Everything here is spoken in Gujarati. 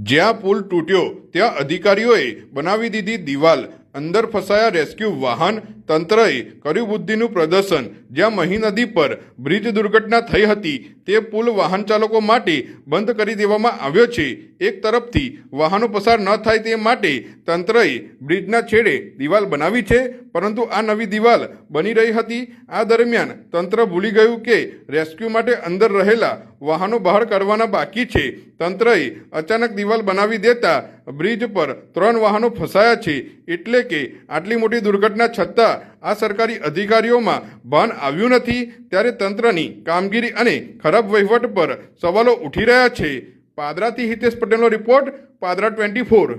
જ્યાં પુલ તૂટ્યો ત્યાં અધિકારીઓએ બનાવી દીધી દિવાલ, અંદર ફસાયા રેસ્ક્યુ વાહન, તંત્રએ કર્યું બુદ્ધિનું પ્રદર્શન। જ્યાં મહી નદી પર બ્રિજ દુર્ઘટના થઈ હતી તે પુલ વાહન ચાલકો માટે બંધ કરી દેવામાં આવ્યો છે। એક તરફથી વાહનો પસાર ન થાય તે માટે તંત્રએ બ્રિજના છેડે દિવાલ બનાવી છે, પરંતુ આ નવી દિવાલ બની રહી હતી। આ દરમિયાન તંત્ર ભૂલી ગયું કે રેસ્ક્યુ માટે અંદર રહેલા વાહનો બહાર કાઢવાના બાકી છે। તંત્રએ અચાનક દિવાલ બનાવી દેતા બ્રિજ પર 3 વાહનો ફસાયા છે। એટલે કે આટલી મોટી દુર્ઘટના છતાં આ સરકારી અધિકારીઓમાં ભાન આવ્યું નથી, ત્યારે તંત્રની કામગીરી અને ખરાબ વહીવટ પર સવાલો ઉઠી રહ્યા છે। પાદરાથી હિતેશ પટેલનો રિપોર્ટ, પાદરા 24।